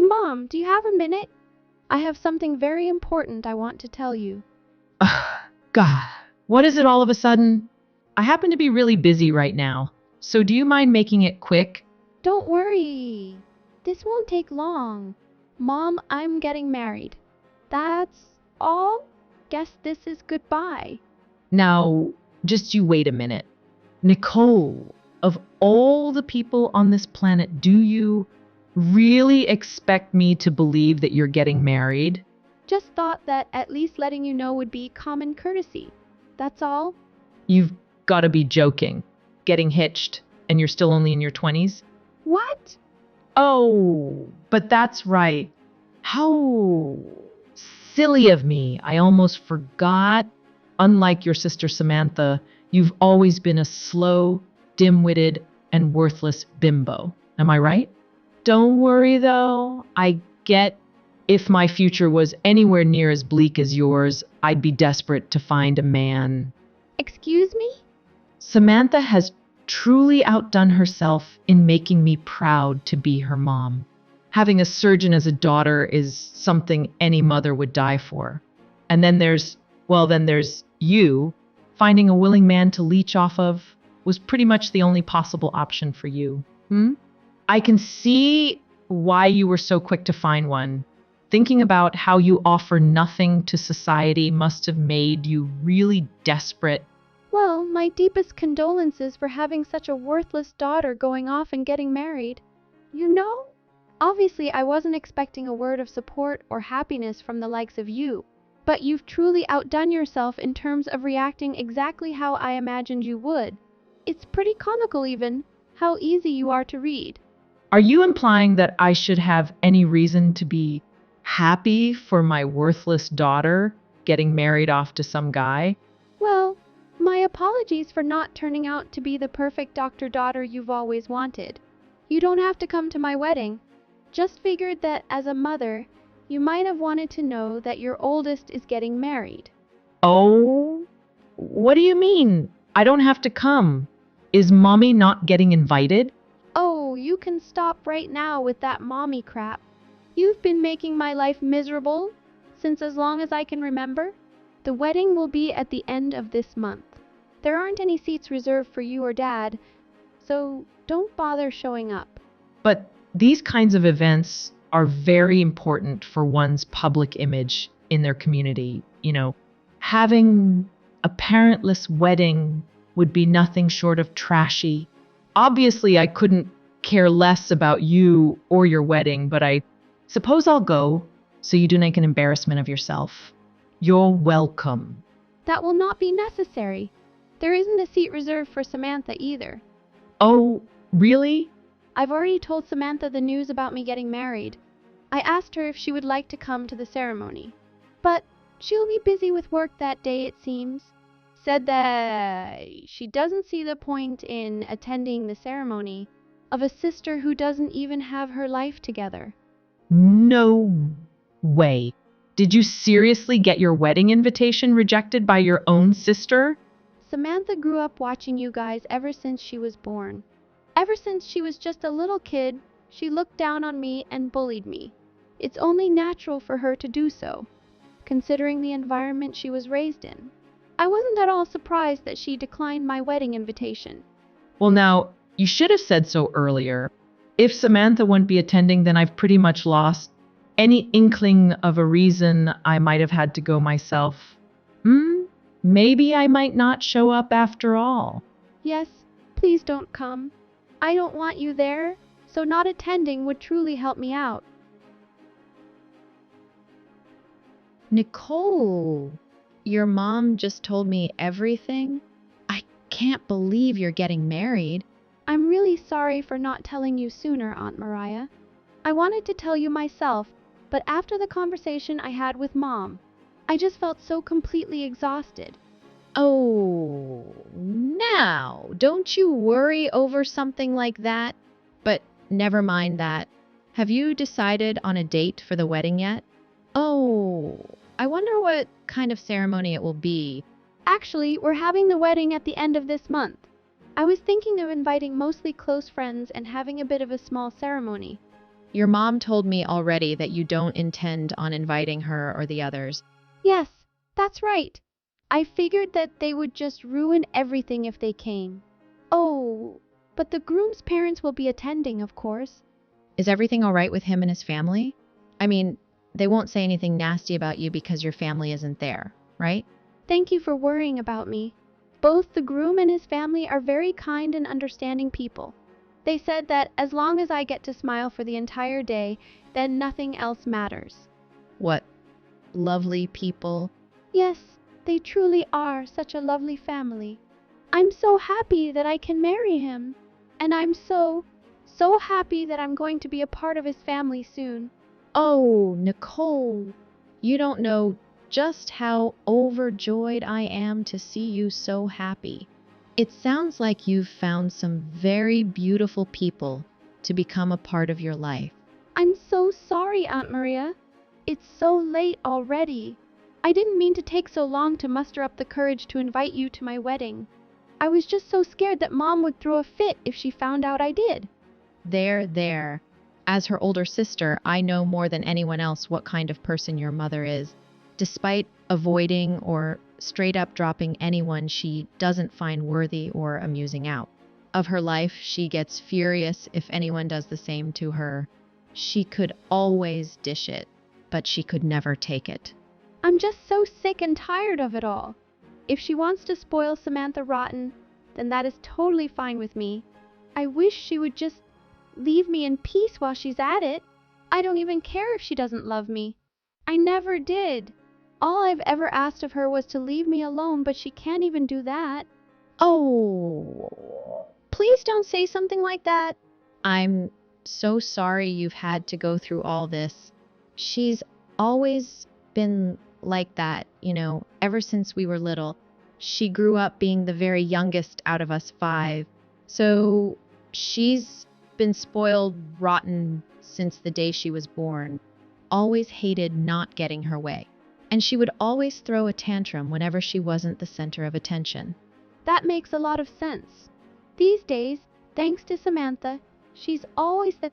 Hey Mom, do you have a minute? I have something very important I want to tell you. God, what is it all of a sudden? I happen to be really busy right now, so do you mind making it quick? Don't worry. This won't take long. Mom, I'm getting married. That's all? Guess this is goodbye. Now, just you wait a minute. Nicole, of all the people on this planet, do you really expect me to believe that you're getting married? Just thought that at least letting you know would be common courtesy. That's all. You've got to be joking. Getting hitched, and you're still only in your 20s? What? Oh, but that's right. How silly of me. I almost forgot. Unlike your sister Samantha, you've always been a slow, dim-witted, and worthless bimbo. Am I right? Don't worry though. I get if my future was anywhere near as bleak as yours, I'd be desperate to find a man. Excuse me? Samantha has truly outdone herself in making me proud to be her mom. Having a surgeon as a daughter is something any mother would die for. And then there's you. Finding a willing man to leech off of was pretty much the only possible option for you. I can see why you were so quick to find one. Thinking about how you offer nothing to society must have made you really desperate. Well, my deepest condolences for having such a worthless daughter going off and getting married. You know? Obviously, I wasn't expecting a word of support or happiness from the likes of you, but you've truly outdone yourself in terms of reacting exactly how I imagined you would. It's pretty comical even, how easy you are to read. Are you implying that I should have any reason to be happy for my worthless daughter getting married off to some guy? Well, my apologies for not turning out to be the perfect doctor-daughter you've always wanted. You don't have to come to my wedding. Just figured that as a mother, you might have wanted to know that your oldest is getting married. Oh, what do you mean? I don't have to come. Is mommy not getting invited? Oh, you can stop right now with that mommy crap. You've been making my life miserable since as long as I can remember. The wedding will be at the end of this month. There aren't any seats reserved for you or Dad, so don't bother showing up. But these kinds of events are very important for one's public image in their community. Having a parentless wedding would be nothing short of trashy. Obviously, I couldn't care less about you or your wedding, but I suppose I'll go so you don't make an embarrassment of yourself. You're welcome. That will not be necessary. There isn't a seat reserved for Samantha either. Oh, really? I've already told Samantha the news about me getting married. I asked her if she would like to come to the ceremony. But she'll be busy with work that day, it seems. Said that she doesn't see the point in attending the ceremony of a sister who doesn't even have her life together. No way. Did you seriously get your wedding invitation rejected by your own sister? Samantha grew up watching you guys ever since she was born. Ever since she was just a little kid, she looked down on me and bullied me. It's only natural for her to do so, considering the environment she was raised in. I wasn't at all surprised that she declined my wedding invitation. Well, now, you should have said so earlier. If Samantha wouldn't be attending, then I've pretty much lost any inkling of a reason I might have had to go myself. Maybe I might not show up after all. Yes, please don't come. I don't want you there, so not attending would truly help me out. Nicole, your mom just told me everything. I can't believe you're getting married. I'm really sorry for not telling you sooner, Aunt Mariah. I wanted to tell you myself, but after the conversation I had with Mom, I just felt so completely exhausted. Oh, now, don't you worry over something like that. But never mind that. Have you decided on a date for the wedding yet? Oh, I wonder what kind of ceremony it will be. Actually, we're having the wedding at the end of this month. I was thinking of inviting mostly close friends and having a bit of a small ceremony. Your mom told me already that you don't intend on inviting her or the others. Yes, that's right. I figured that they would just ruin everything if they came. Oh, but the groom's parents will be attending, of course. Is everything all right with him and his family? I mean, they won't say anything nasty about you because your family isn't there, right? Thank you for worrying about me. Both the groom and his family are very kind and understanding people. They said that as long as I get to smile for the entire day, then nothing else matters. What lovely people. Yes, they truly are such a lovely family. I'm so happy that I can marry him. And I'm so happy that I'm going to be a part of his family soon. Oh, Nicole, you don't know just how overjoyed I am to see you so happy. It sounds like you've found some very beautiful people to become a part of your life. I'm so sorry, Aunt Maria. It's so late already. I didn't mean to take so long to muster up the courage to invite you to my wedding. I was just so scared that Mom would throw a fit if she found out I did. There. As her older sister, I know more than anyone else what kind of person your mother is. Despite avoiding or straight up dropping anyone she doesn't find worthy or amusing out of her life, she gets furious if anyone does the same to her. She could always dish it, but she could never take it. I'm just so sick and tired of it all. If she wants to spoil Samantha rotten, then that is totally fine with me. I wish she would just leave me in peace while she's at it. I don't even care if she doesn't love me. I never did. All I've ever asked of her was to leave me alone, but she can't even do that. Oh, please don't say something like that. I'm so sorry you've had to go through all this. She's always been like that, ever since we were little. She grew up being the very youngest out of us 5. So she's been spoiled rotten since the day she was born. Always hated not getting her way. And she would always throw a tantrum whenever she wasn't the center of attention. That makes a lot of sense. These days, thanks to Samantha, she's always the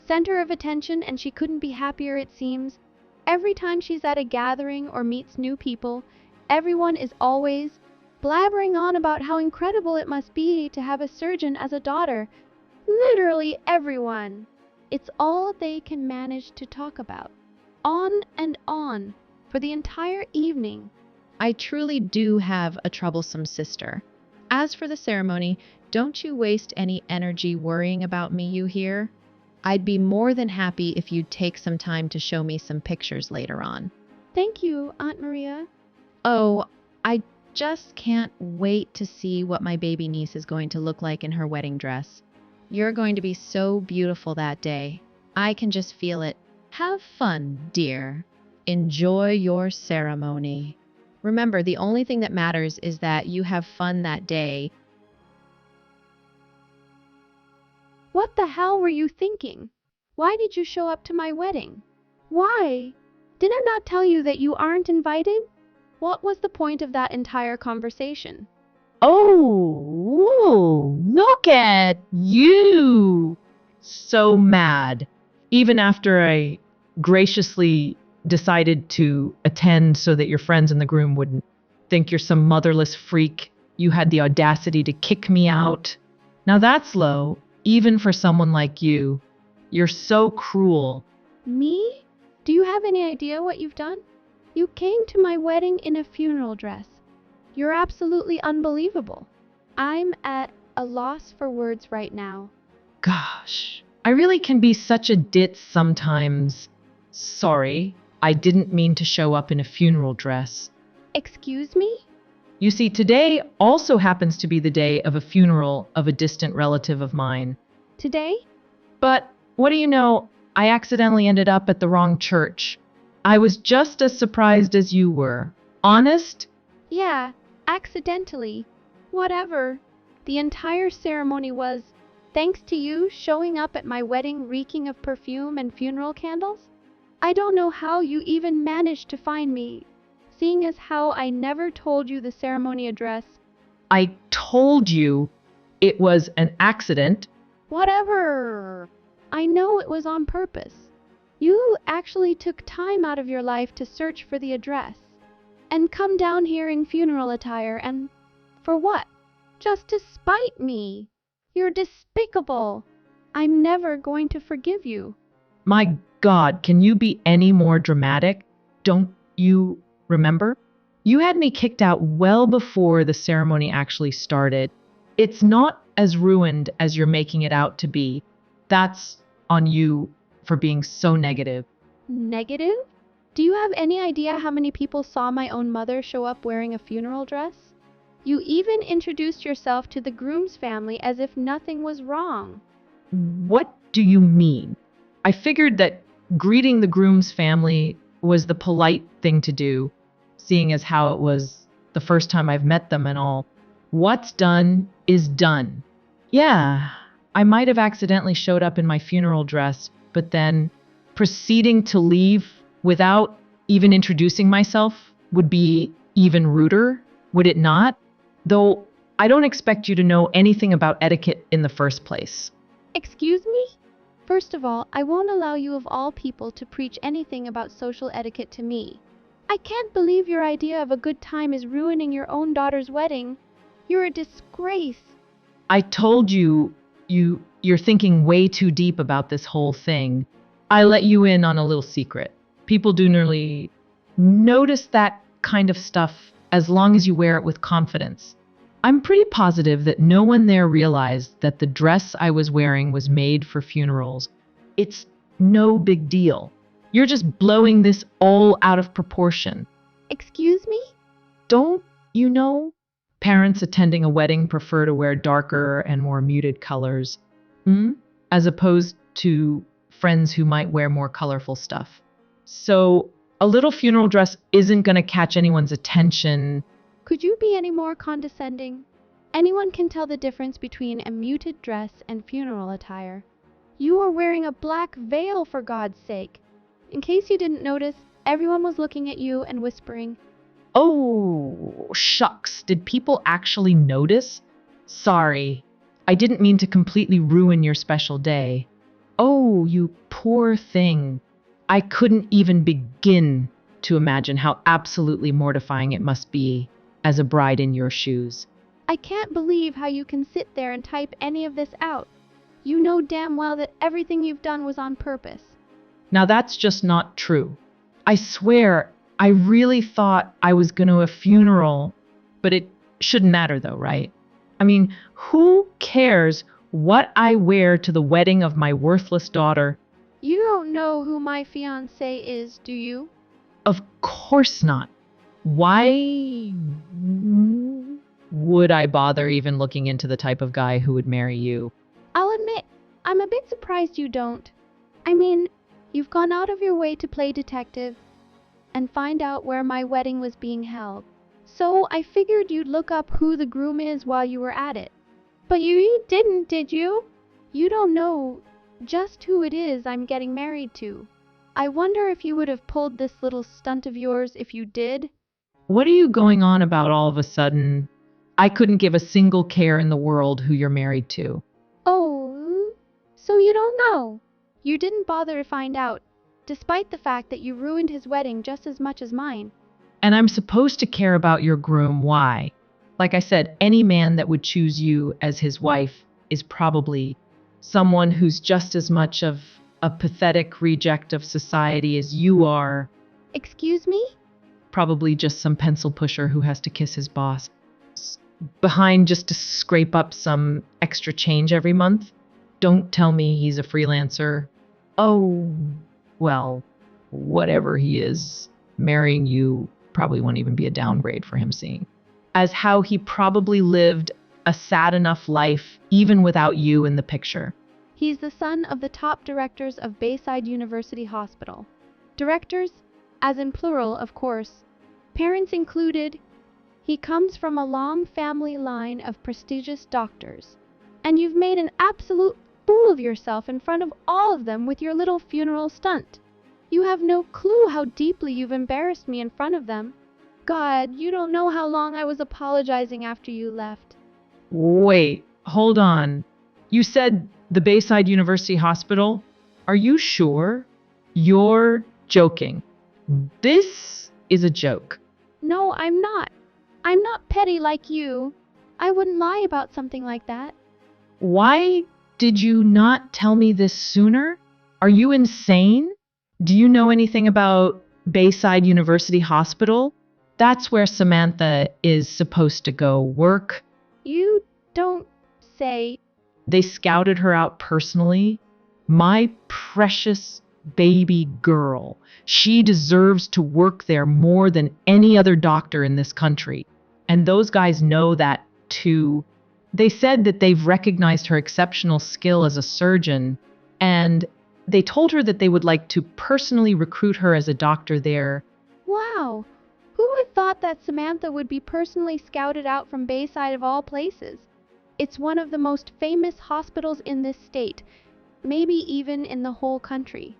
center of attention and she couldn't be happier, it seems. Every time she's at a gathering or meets new people, everyone is always blabbering on about how incredible it must be to have a surgeon as a daughter. Literally everyone. It's all they can manage to talk about. On and on, for the entire evening. I truly do have a troublesome sister. As for the ceremony, don't you waste any energy worrying about me, you hear? I'd be more than happy if you'd take some time to show me some pictures later on. Thank you, Aunt Maria. Oh, I just can't wait to see what my baby niece is going to look like in her wedding dress. You're going to be so beautiful that day. I can just feel it. Have fun, dear. Enjoy your ceremony. Remember, the only thing that matters is that you have fun that day. What the hell were you thinking? Why did you show up to my wedding? Why? Did I not tell you that you aren't invited? What was the point of that entire conversation? Oh, look at you. So mad. Even after I graciously decided to attend so that your friends in the groom wouldn't think you're some motherless freak, you had the audacity to kick me out. Now that's low, even for someone like you. You're so cruel. Me? Do you have any idea what you've done? You came to my wedding in a funeral dress. You're absolutely unbelievable. I'm at a loss for words right now. Gosh, I really can be such a ditz sometimes. Sorry, I didn't mean to show up in a funeral dress. Excuse me? You see, today also happens to be the day of a funeral of a distant relative of mine. Today? But what do you know, I accidentally ended up at the wrong church. I was just as surprised as you were. Honest? Yeah, accidentally. Whatever. The entire ceremony was, thanks to you showing up at my wedding reeking of perfume and funeral candles. I don't know how you even managed to find me, seeing as how I never told you the ceremony address. I told you it was an accident. Whatever. I know it was on purpose. You actually took time out of your life to search for the address and come down here in funeral attire and for what? Just to spite me. You're despicable. I'm never going to forgive you. My God, can you be any more dramatic? Don't you remember? You had me kicked out well before the ceremony actually started. It's not as ruined as you're making it out to be. That's on you for being so negative. Negative? Do you have any idea how many people saw my own mother show up wearing a funeral dress? You even introduced yourself to the groom's family as if nothing was wrong. What do you mean? I figured that greeting the groom's family was the polite thing to do, seeing as how it was the first time I've met them and all. What's done is done. Yeah, I might have accidentally showed up in my funeral dress, but then proceeding to leave without even introducing myself would be even ruder, would it not? Though I don't expect you to know anything about etiquette in the first place. Excuse me? First of all, I won't allow you of all people to preach anything about social etiquette to me. I can't believe your idea of a good time is ruining your own daughter's wedding. You're a disgrace. I told you're thinking way too deep about this whole thing. I let you in on a little secret. People do nearly notice that kind of stuff as long as you wear it with confidence. I'm pretty positive that no one there realized that the dress I was wearing was made for funerals. It's no big deal. You're just blowing this all out of proportion. Excuse me? Don't you know? Parents attending a wedding prefer to wear darker and more muted colors, as opposed to friends who might wear more colorful stuff. So a little funeral dress isn't going to catch anyone's attention. Could you be any more condescending? Anyone can tell the difference between a muted dress and funeral attire. You are wearing a black veil, for God's sake. In case you didn't notice, everyone was looking at you and whispering, Oh, shucks. Did people actually notice? Sorry. I didn't mean to completely ruin your special day. Oh, you poor thing. I couldn't even begin to imagine how absolutely mortifying it must be as a bride in your shoes. I can't believe how you can sit there and type any of this out. You know damn well that everything you've done was on purpose. Now that's just not true. I swear, I really thought I was going to a funeral, but it shouldn't matter though, right? I mean, who cares what I wear to the wedding of my worthless daughter? You don't know who my fiancé is, do you? Of course not. Why would I bother even looking into the type of guy who would marry you? I'll admit, I'm a bit surprised you don't. I mean, you've gone out of your way to play detective and find out where my wedding was being held. So I figured you'd look up who the groom is while you were at it. But you didn't, did you? You don't know just who it is I'm getting married to. I wonder if you would have pulled this little stunt of yours if you did. What are you going on about all of a sudden? I couldn't give a single care in the world who you're married to. Oh, so you don't know? You didn't bother to find out, despite the fact that you ruined his wedding just as much as mine. And I'm supposed to care about your groom. Why? Like I said, any man that would choose you as his wife is probably someone who's just as much of a pathetic reject of society as you are. Excuse me? Probably just some pencil pusher who has to kiss his boss behind just to scrape up some extra change every month. Don't tell me he's a freelancer. Oh, well, whatever he is, marrying you probably won't even be a downgrade for him, seeing as how he probably lived a sad enough life even without you in the picture. He's the son of the top directors of Bayside University Hospital. Directors, as in plural, of course, parents included. He comes from a long family line of prestigious doctors. And you've made an absolute fool of yourself in front of all of them with your little funeral stunt. You have no clue how deeply you've embarrassed me in front of them. God, you don't know how long I was apologizing after you left. Wait, hold on. You said The Bayside University Hospital? Are you sure? You're joking. This is a joke. No, I'm not. I'm not petty like you. I wouldn't lie about something like that. Why did you not tell me this sooner? Are you insane? Do you know anything about Bayside University Hospital? That's where Samantha is supposed to go work. You don't say. They scouted her out personally. My precious baby girl. She deserves to work there more than any other doctor in this country. And those guys know that too. They said that they've recognized her exceptional skill as a surgeon, and they told her that they would like to personally recruit her as a doctor there. Wow. Who would thought that Samantha would be personally scouted out from Bayside of all places? It's one of the most famous hospitals in this state, maybe even in the whole country.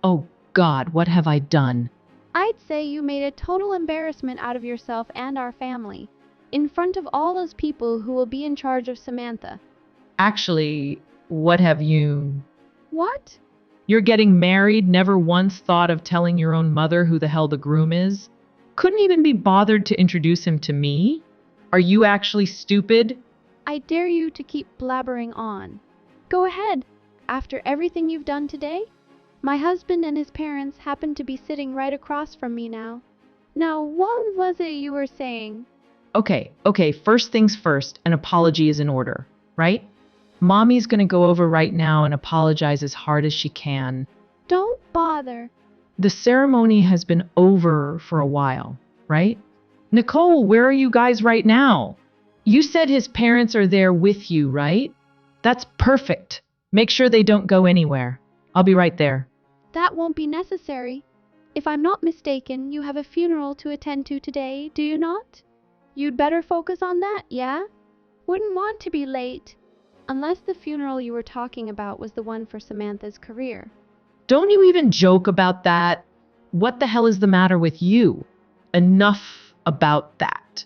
Oh God, what have I done? I'd say you made a total embarrassment out of yourself and our family, in front of all those people who will be in charge of Samantha. Actually, what have you... What? You're getting married, never once thought of telling your own mother who the hell the groom is? Couldn't even be bothered to introduce him to me? Are you actually stupid? I dare you to keep blabbering on. Go ahead. After everything you've done today? My husband and his parents happen to be sitting right across from me now. Now, what was it you were saying? Okay, first things first, an apology is in order, right? Mommy's gonna go over right now and apologize as hard as she can. Don't bother. The ceremony has been over for a while, right? Nicole, where are you guys right now? You said his parents are there with you, right? That's perfect. Make sure they don't go anywhere. I'll be right there. That won't be necessary. If I'm not mistaken, you have a funeral to attend to today, do you not? You'd better focus on that, yeah? Wouldn't want to be late. Unless the funeral you were talking about was the one for Samantha's career. Don't you even joke about that. What the hell is the matter with you? Enough about that.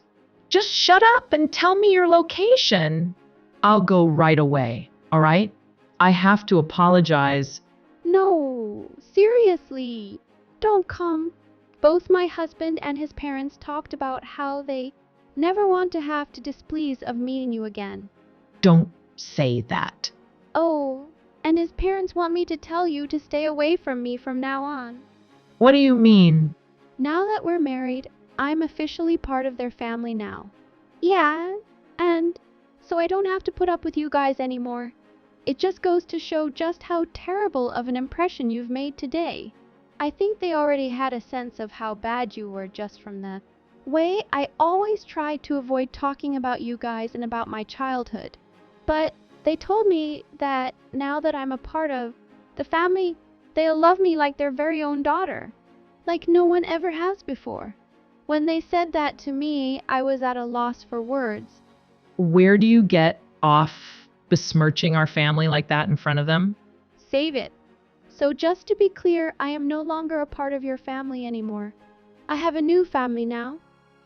Just shut up and tell me your location. I'll go right away, all right? I have to apologize. No, seriously, don't come. Both my husband and his parents talked about how they never want to have to displease of meeting you again. Don't say that. Oh, and his parents want me to tell you to stay away from me from now on. What do you mean? Now that we're married, I'm officially part of their family now. Yeah, and so I don't have to put up with you guys anymore. It just goes to show just how terrible of an impression you've made today. I think they already had a sense of how bad you were just from the way I always try to avoid talking about you guys and about my childhood. But they told me that now that I'm a part of the family, they'll love me like their very own daughter, like no one ever has before. When they said that to me, I was at a loss for words. Where do you get off besmirching our family like that in front of them? Save it. So just to be clear, I am no longer a part of your family anymore. I have a new family now.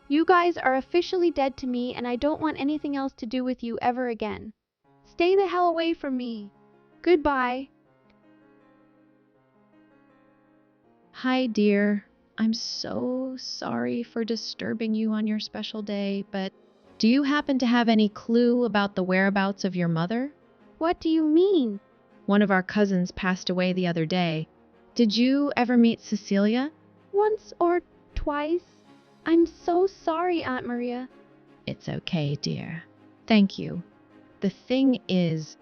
You guys are officially dead to me, and I don't want anything else to do with you ever again. Stay the hell away from me. Goodbye. Hi, dear. I'm so sorry for disturbing you on your special day, but do you happen to have any clue about the whereabouts of your mother? What do you mean? One of our cousins passed away the other day. Did you ever meet Cecilia? Once or twice. I'm so sorry, Aunt Maria. It's okay, dear. Thank you. The thing is,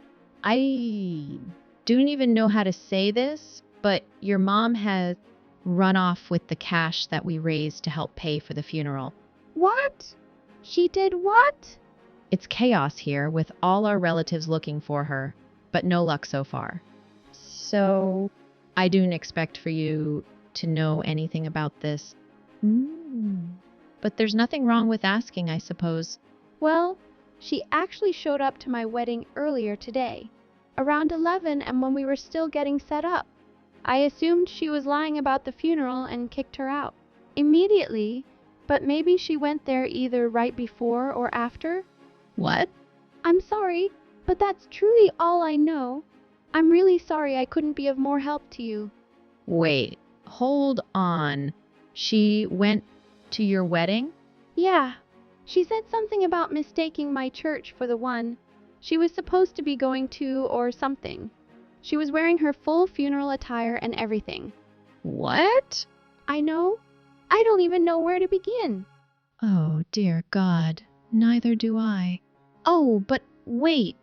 I don't even know how to say this, but your mom has run off with the cash that we raised to help pay for the funeral. What? She did what? It's chaos here with all our relatives looking for her, but no luck so far. So, I don't expect for you to know anything about this. But there's nothing wrong with asking, I suppose. Well, she actually showed up to my wedding earlier today, around 11, and when we were still getting set up. I assumed she was lying about the funeral and kicked her out immediately, but maybe she went there either right before or after. What? I'm sorry, but that's truly all I know. I'm really sorry I couldn't be of more help to you. Wait, hold on. She went to your wedding? Yeah. She said something about mistaking my church for the one she was supposed to be going to or something. She was wearing her full funeral attire and everything. What? I know. I don't even know where to begin. Oh, dear God. Neither do I. Oh, but wait.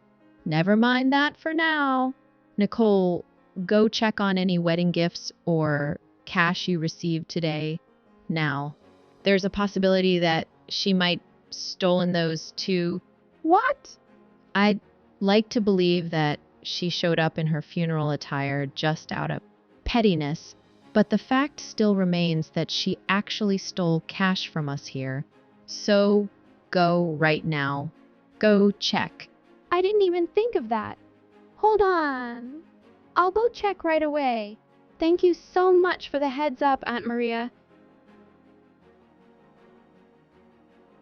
Never mind that for now. Nicole, go check on any wedding gifts or cash you received today. Now, there's a possibility that she might stolen those too. What? I'd like to believe that she showed up in her funeral attire just out of pettiness, but the fact still remains that she actually stole cash from us here. So go right now. Go check. I didn't even think of that. Hold on. I'll go check right away. Thank you so much for the heads up, Aunt Maria.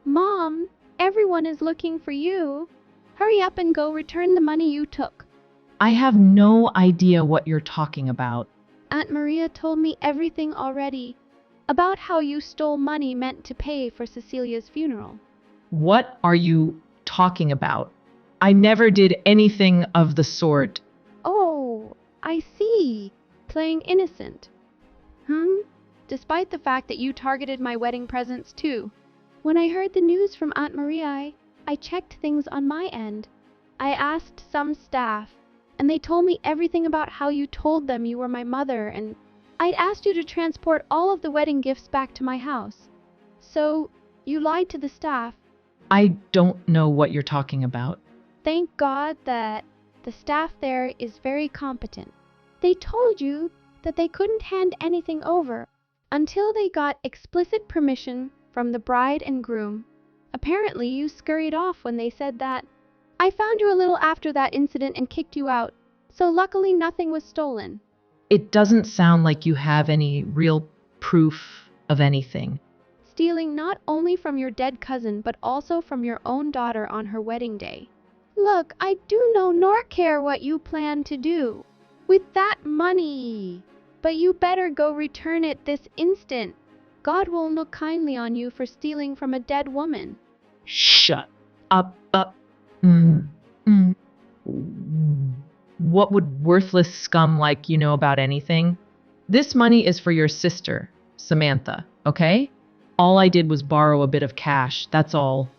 Mom, everyone is looking for you. Hurry up and go return the money you took. I have no idea what you're talking about. Aunt Maria told me everything already about how you stole money meant to pay for Cecilia's funeral. What are you talking about? I never did anything of the sort. Oh, I see. Playing innocent. Despite the fact that you targeted my wedding presents too. When I heard the news from Aunt Maria, I checked things on my end. I asked some staff, and they told me everything about how you told them you were my mother, and I'd asked you to transport all of the wedding gifts back to my house. So, you lied to the staff. I don't know what you're talking about. Thank God that the staff there is very competent. They told you that they couldn't hand anything over until they got explicit permission from the bride and groom. Apparently, you scurried off when they said that. I found you a little after that incident and kicked you out, so luckily nothing was stolen. It doesn't sound like you have any real proof of anything. Stealing not only from your dead cousin, but also from your own daughter on her wedding day. Look, I do know nor care what you plan to do with that money, but you better go return it this instant. God won't look kindly on you for stealing from a dead woman. Shut up. What would worthless scum like you know about anything? This money is for your sister, Samantha, okay? All I did was borrow a bit of cash, that's all.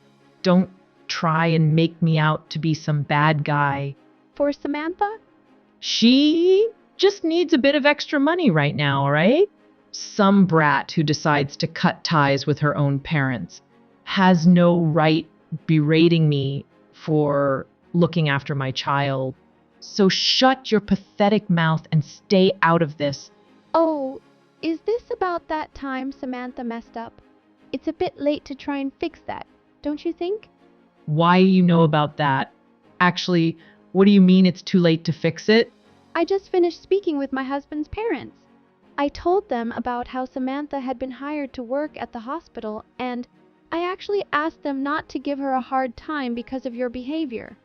Don't try and make me out to be some bad guy. For Samantha? She just needs a bit of extra money right now, all right? Some brat who decides to cut ties with her own parents has no right berating me for looking after my child. So shut your pathetic mouth and stay out of this. Oh, is this about that time Samantha messed up? It's a bit late to try and fix that, don't you think? Why do you know about that? Actually, what do you mean it's too late to fix it? I just finished speaking with my husband's parents. I told them about how Samantha had been hired to work at the hospital, and I actually asked them not to give her a hard time because of your behavior.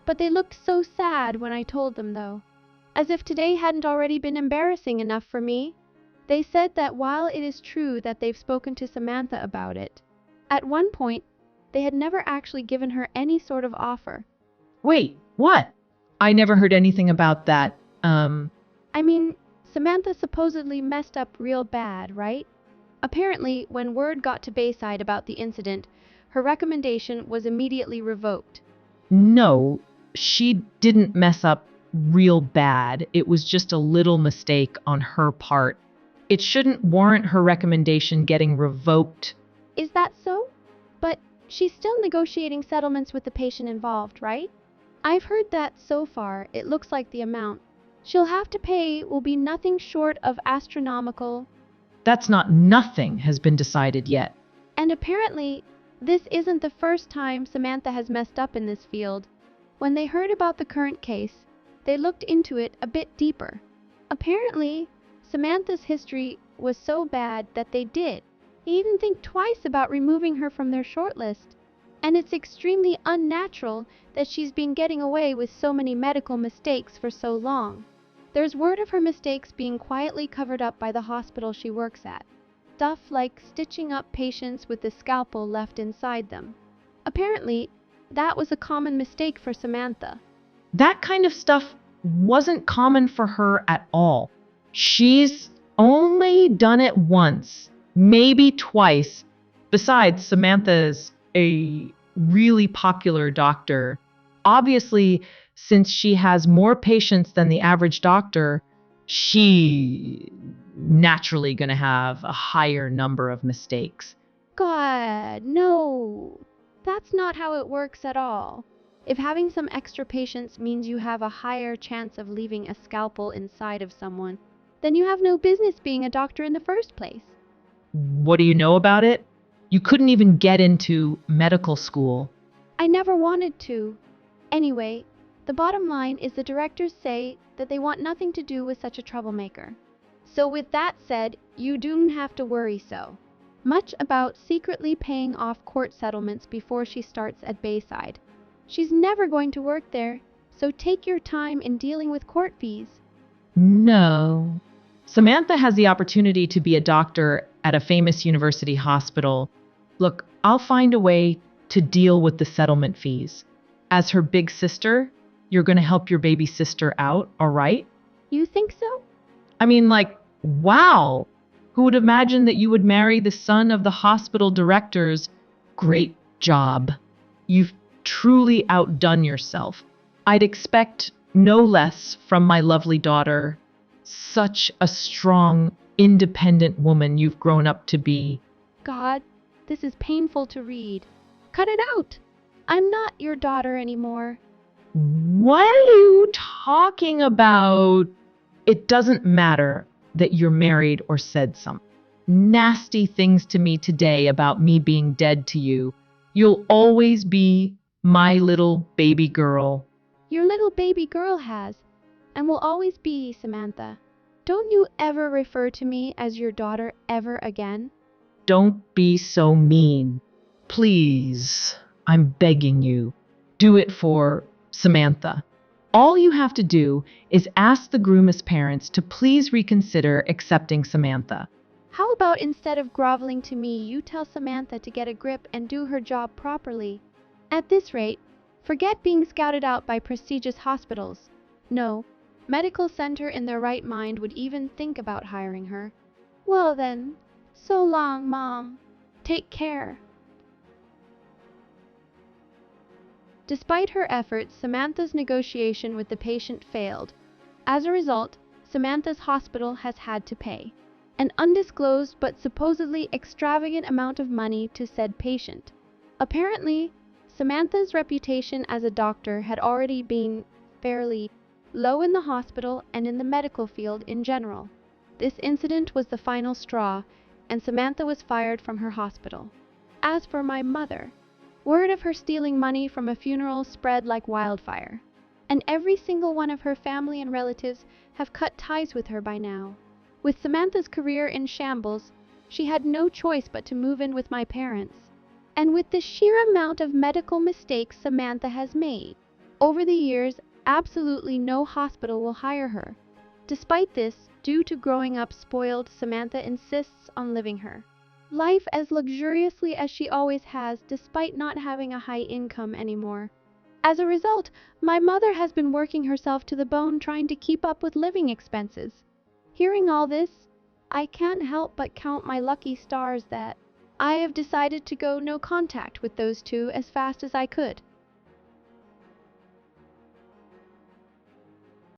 But they looked so sad when I told them, though. As if today hadn't already been embarrassing enough for me. They said that while it is true that they've spoken to Samantha about it, at one point, they had never actually given her any sort of offer. Wait, what? I never heard anything about that. I mean, Samantha supposedly messed up real bad, right? Apparently, when word got to Bayside about the incident, her recommendation was immediately revoked. No, she didn't mess up real bad. It was just a little mistake on her part. It shouldn't warrant her recommendation getting revoked. Is that so? But she's still negotiating settlements with the patient involved, right? I've heard that so far, it looks like the amount she'll have to pay will be nothing short of astronomical. That's not nothing has been decided yet. And apparently, this isn't the first time Samantha has messed up in this field. When they heard about the current case, they looked into it a bit deeper. Apparently, Samantha's history was so bad that they did even think twice about removing her from their shortlist. And it's extremely unnatural that she's been getting away with so many medical mistakes for so long. There's word of her mistakes being quietly covered up by the hospital she works at. Stuff like stitching up patients with the scalpel left inside them. Apparently, that was a common mistake for Samantha. That kind of stuff wasn't common for her at all. She's only done it once, maybe twice. Besides, Samantha's a really popular doctor. Obviously, since she has more patients than the average doctor, she naturally going to have a higher number of mistakes. God, no. That's not how it works at all. If having some extra patients means you have a higher chance of leaving a scalpel inside of someone, then you have no business being a doctor in the first place. What do you know about it? You couldn't even get into medical school. I never wanted to. Anyway, the bottom line is the directors say that they want nothing to do with such a troublemaker. So with that said, you don't have to worry so much about secretly paying off court settlements before she starts at Bayside. She's never going to work there, so take your time in dealing with court fees. No. Samantha has the opportunity to be a doctor at a famous university hospital. Look, I'll find a way to deal with the settlement fees. As her big sister, you're going to help your baby sister out, all right? You think so? I mean, like, wow. Who would imagine that you would marry the son of the hospital directors? Great job. You've truly outdone yourself. I'd expect no less from my lovely daughter. Such a strong, independent woman you've grown up to be. God, this is painful to read. Cut it out. I'm not your daughter anymore. What are you talking about? It doesn't matter that you're married or said some nasty things to me today about me being dead to you. You'll always be my little baby girl. Your little baby girl has, and will always be, Samantha. Don't you ever refer to me as your daughter ever again? Don't be so mean. Please, I'm begging you. Do it for Samantha. All you have to do is ask the groom's parents to please reconsider accepting Samantha. How about instead of groveling to me, you tell Samantha to get a grip and do her job properly? At this rate, forget being scouted out by prestigious hospitals. No medical center in their right mind would even think about hiring her. Well then, so long, Mom. Take care. Despite her efforts, Samantha's negotiation with the patient failed. As a result, Samantha's hospital has had to pay an undisclosed but supposedly extravagant amount of money to said patient. Apparently, Samantha's reputation as a doctor had already been fairly low in the hospital and in the medical field in general. This incident was the final straw, and Samantha was fired from her hospital. As for my mother, word of her stealing money from a funeral spread like wildfire, and every single one of her family and relatives have cut ties with her by now. With Samantha's career in shambles, she had no choice but to move in with my parents. And with the sheer amount of medical mistakes Samantha has made over the years, absolutely no hospital will hire her. Despite this, due to growing up spoiled, Samantha insists on living her life as luxuriously as she always has, despite not having a high income anymore. As a result, my mother has been working herself to the bone trying to keep up with living expenses. Hearing all this, I can't help but count my lucky stars that I have decided to go no contact with those two as fast as I could.